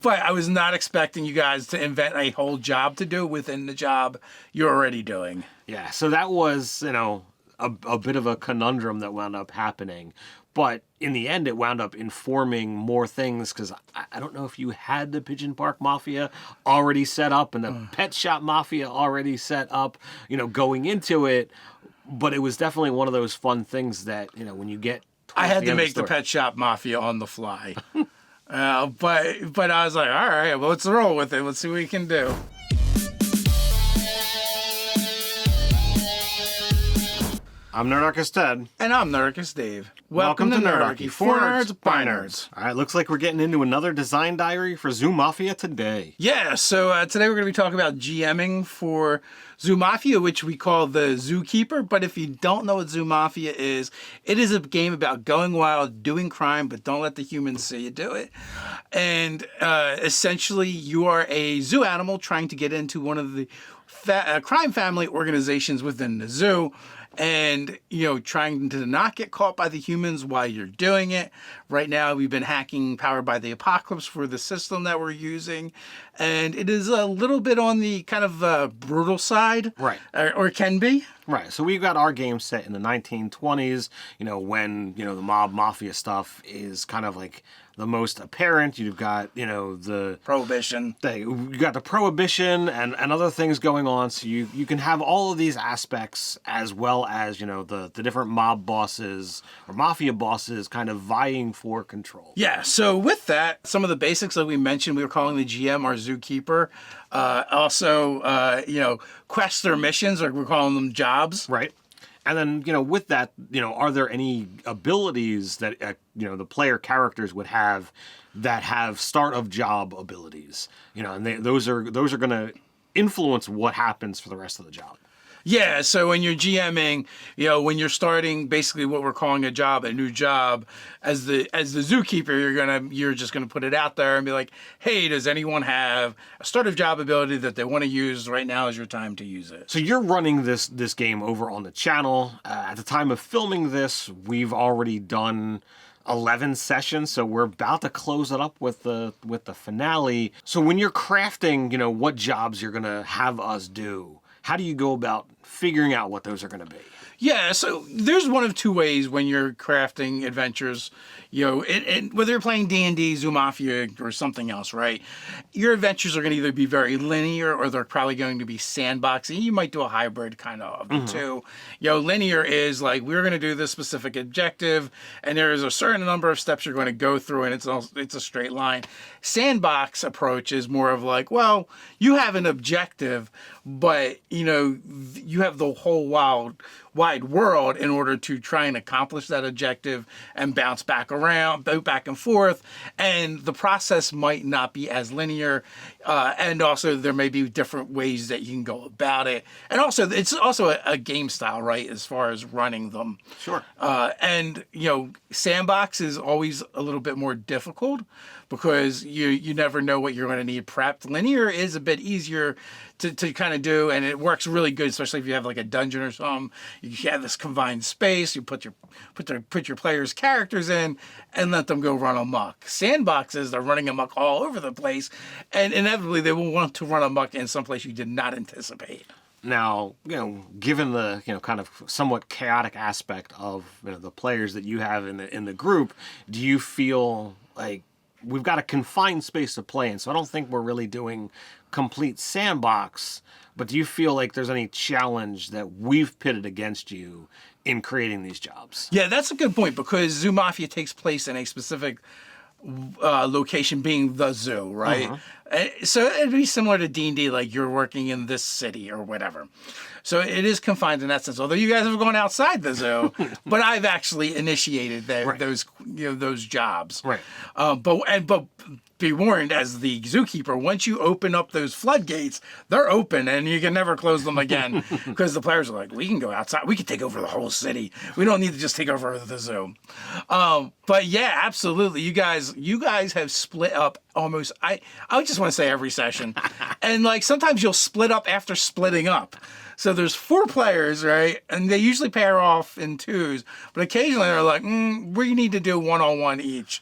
But I was not expecting you guys to invent a whole job to do within the job you're already doing. Yeah, so that was, a bit of a conundrum that wound up happening. But in the end, it wound up informing more things, because I don't know if you had the Pigeon Park Mafia already set up and the Pet Shop Mafia already set up, going into it. But it was definitely one of those fun things that, when you get... I had to make the Pet Shop Mafia on the fly. But I was like, all right, well, let's roll with it. Let's see what we can do. I'm Nerdarchist Ted. And I'm Nerdarchist Dave. Welcome to Nerdarchy. For nerds, by nerds. All right, looks like we're getting into another design diary for Zoo Mafia today. Yeah, so today we're going to be talking about GMing for Zoo Mafia, which we call the Zookeeper. But if you don't know what Zoo Mafia is, it is a game about going wild, doing crime, but don't let the humans see you do it. And essentially, you are a zoo animal trying to get into one of the crime family organizations within the zoo. And, trying to not get caught by the humans while you're doing it. Right now, we've been hacking Powered by the Apocalypse for the system that we're using. And it is a little bit on the kind of brutal side. Right. Or can be. Right. So we've got our game set in the 1920s, when, the mob mafia stuff is kind of like the most apparent. You've got, the... Prohibition. You got the Prohibition and other things going on. So you can have all of these aspects as well as, the different mob bosses or mafia bosses kind of vying for control. Yeah. So with that, some of the basics that we mentioned, we were calling the GM our Zookeeper. Quests or missions, or we're calling them jobs. Right. And then, with that, are there any abilities that, the player characters would have that have start of job abilities? And those are going to influence what happens for the rest of the job. Yeah, so when you're GMing, when you're starting basically what we're calling a new job, as the zookeeper, you're just gonna put it out there and be like, hey, does anyone have a start of job ability that they want to use? Right now is your time to use it. So you're running this game over on the channel. At the time of filming this, we've already done 11 sessions, so we're about to close it up with the finale. So when you're crafting, what jobs you're gonna have us do, how do you go about figuring out what those are going to be? Yeah, so there's one of two ways when you're crafting adventures, whether you're playing D&D, Zoo Mafia, or something else, right? Your adventures are going to either be very linear or they're probably going to be sandboxy. You might do a hybrid kind of the two. Linear is like, we're going to do this specific objective, and there is a certain number of steps you're going to go through, and it's a straight line. Sandbox approach is more of like, well, you have an objective, but, you have the whole wide world in order to try and accomplish that objective and bounce back and forth. And the process might not be as linear. And also there may be different ways that you can go about it. And also it's also a game style, right? As far as running them. Sure. And sandbox is always a little bit more difficult because you never know what you're going to need prepped. Linear is a bit easier to kind of do, and it works really good, especially if you have like a dungeon or something. You have this confined space. You put your players' characters in and let them go run amok. Sandboxes, they're running amok all over the place, and inevitably they will want to run amok in some place you did not anticipate. Now, given the kind of somewhat chaotic aspect of the players that you have in the group, do you feel like we've got a confined space to play in? So I don't think we're really doing complete sandbox, but do you feel like there's any challenge that we've pitted against you in creating these jobs? Yeah, that's a good point, because Zoo Mafia takes place in a specific location, being the zoo, right? So it'd be similar to D&D, like you're working in this city or whatever. So it is confined in that sense, although you guys have gone outside the zoo, but I've actually initiated those jobs. Right. But be warned, as the zookeeper, once you open up those floodgates, they're open and you can never close them again, because the players are like, we can go outside, we can take over the whole city. We don't need to just take over the zoo. But yeah, absolutely. You guys have split up almost, I just want to say every session. And like sometimes you'll split up after splitting up. So there's 4 players, right? And they usually pair off in twos, but occasionally they're like, we need to do 1-on-1 each.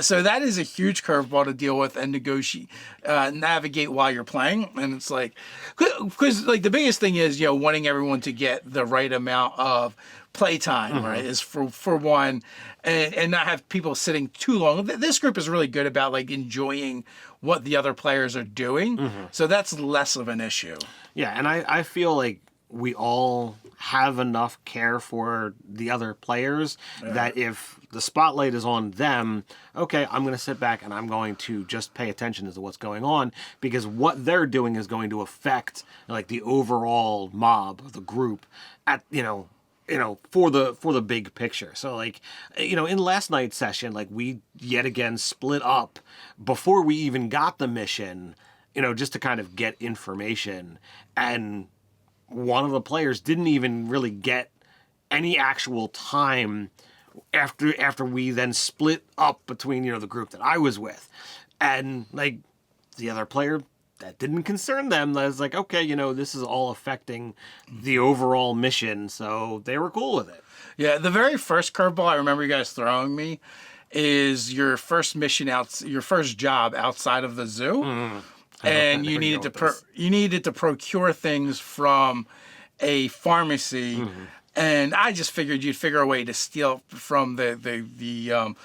So that is a huge curveball to deal with and negotiate, navigate while you're playing. And it's like, because like the biggest thing is, wanting everyone to get the right amount of playtime, right? Is for one, and not have people sitting too long. This group is really good about like enjoying what the other players are doing, so that's less of an issue. Yeah, and I feel like we all have enough care for the other players that if the spotlight is on them, okay, I'm going to sit back and I'm going to just pay attention to what's going on, because what they're doing is going to affect like the overall mob, the group, at for the big picture. So like, in last night's session, like we yet again split up before we even got the mission, just to kind of get information. And one of the players didn't even really get any actual time after we then split up between, the group that I was with. And like the other player, that didn't concern them. I was like, okay, this is all affecting the overall mission, so they were cool with it. Yeah, the very first curveball I remember you guys throwing me is your first mission your first job outside of the zoo, and you needed to procure things from a pharmacy, and I just figured you'd figure a way to steal from the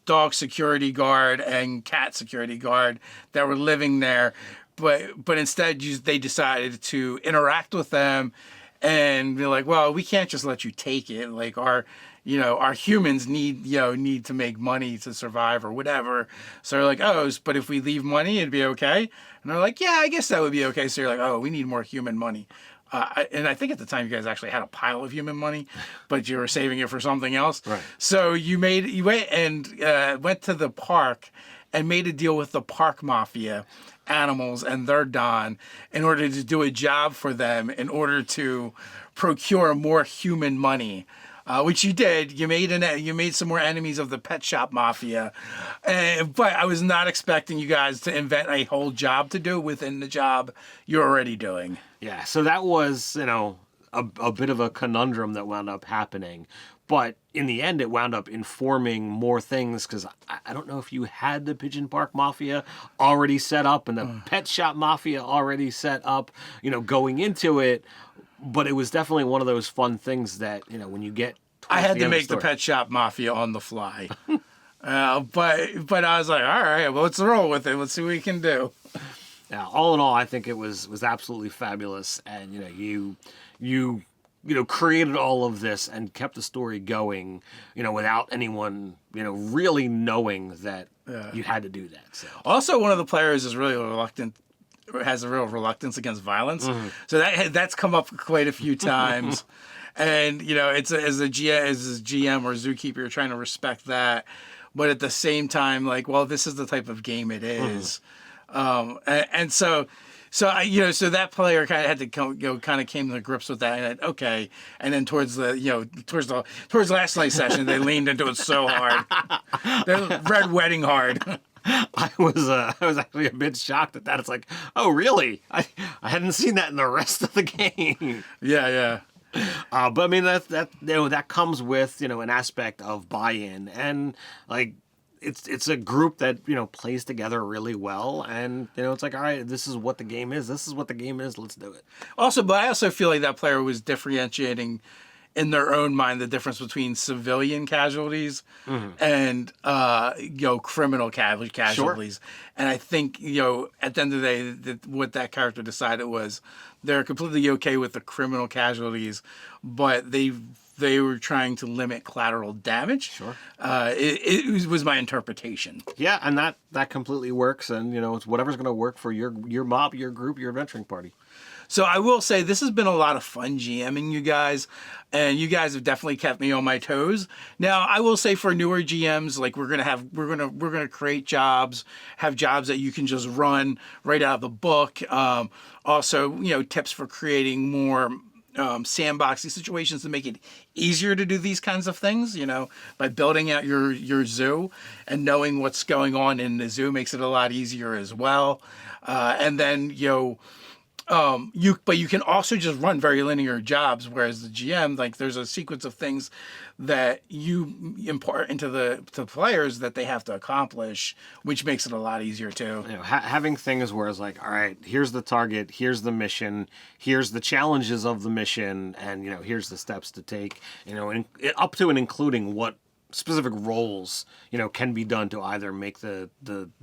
dog security guard and cat security guard that were living there, but instead they decided to interact with them and be like, well, we can't just let you take it. Like our humans need to make money to survive or whatever. So they're like, oh, but if we leave money, it'd be okay. And they're like, yeah, I guess that would be okay. So you're like, oh, we need more human money. And I think at the time you guys actually had a pile of human money, but you were saving it for something else. Right. So you went and went to the park and made a deal with the park mafia animals and their don in order to do a job for them in order to procure more human money. Which you did. You made some more enemies of the pet shop mafia, but I was not expecting you guys to invent a whole job to do within the job you're already doing. Yeah, so that was a bit of a conundrum that wound up happening, but in the end it wound up informing more things, because I don't know if you had the Pigeon Park Mafia already set up and the Pet Shop Mafia already set up, going into it. But it was definitely one of those fun things that, when you get... I had to make the Pet Shop Mafia on the fly. But I was like, all right, well, let's roll with it. Let's see what we can do. Yeah, all in all, I think it was absolutely fabulous. And, you created all of this and kept the story going, without anyone, really knowing that you had to do that. So. Also, one of the players is really reluctant, has a real reluctance against violence. So that's come up quite a few times. And, it's as a GM or zookeeper, you're trying to respect that. But at the same time, like, well, this is the type of game it is. And so that player kind of had to kind of came to grips with that. And okay. And then towards last night's session, they leaned into it so hard. They're red wedding hard. I was actually a bit shocked at that. It's like, oh, really? I hadn't seen that in the rest of the game. Yeah. But I mean that comes with an aspect of buy-in, and like it's a group that plays together really well, and it's like, all right, this is what the game is. This is what the game is. Let's do it. Also, but I also feel like that player was differentiating in their own mind the difference between civilian casualties and criminal casualties. Sure. And I think at the end of the day, what that character decided was they're completely okay with the criminal casualties, but they were trying to limit collateral damage. Sure. It was my interpretation. Yeah, and that completely works, and it's whatever's going to work for your mob, your group, your adventuring party. So I will say this has been a lot of fun GMing you guys, and you guys have definitely kept me on my toes. Now I will say for newer GMs, like we're gonna create jobs, have jobs that you can just run right out of the book. Also, tips for creating more sandboxy situations to make it easier to do these kinds of things. By building out your zoo and knowing what's going on in the zoo makes it a lot easier as well. And then But you can also just run very linear jobs, whereas the GM, like, there's a sequence of things that you impart into the players that they have to accomplish, which makes it a lot easier too. You know, having things where it's like, all right, here's the target, here's the mission, here's the challenges of the mission, and you know, here's the steps to take. You know, and up to and including what specific roles, you know, can be done to either make the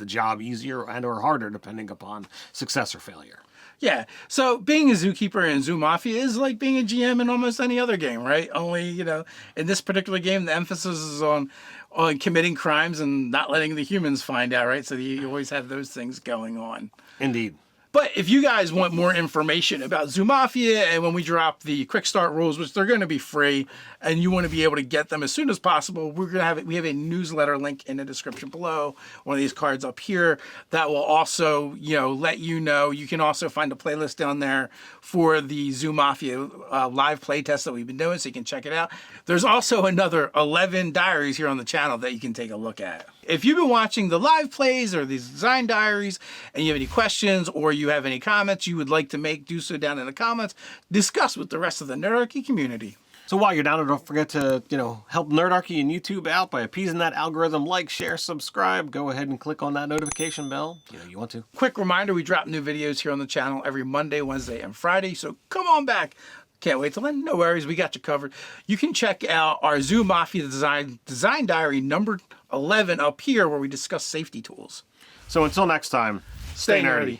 job easier and or harder depending upon success or failure. Yeah. So being a zookeeper in Zoo Mafia is like being a GM in almost any other game, right? Only, you know, in this particular game, the emphasis is on committing crimes and not letting the humans find out, right? So you always have those things going on. Indeed. But if you guys want more information about Zoo Mafia, and when we drop the quick start rules, which they're going to be free, and you want to be able to get them as soon as possible, we have a newsletter link in the description below, one of these cards up here, that will also, you know, let you know. You can also find a playlist down there for the Zoo Mafia live playtest that we've been doing, so you can check it out. There's also another 11 diaries here on the channel that you can take a look at. If you've been watching the live plays or these design diaries and you have any questions or you have any comments you would like to make, do so down in the comments. Discuss with the rest of the Nerdarchy community. So while you're down there, don't forget to, you know, help Nerdarchy and YouTube out by appeasing that algorithm. Like, share, subscribe. Go ahead and click on that notification bell. You know, you want to. Quick reminder, we drop new videos here on the channel every Monday, Wednesday, and Friday. So come on back. Can't wait till then. No worries, we got you covered. You can check out our Zoo Mafia design diary number 11 up here where we discuss safety tools. So until next time, Stay nerdy.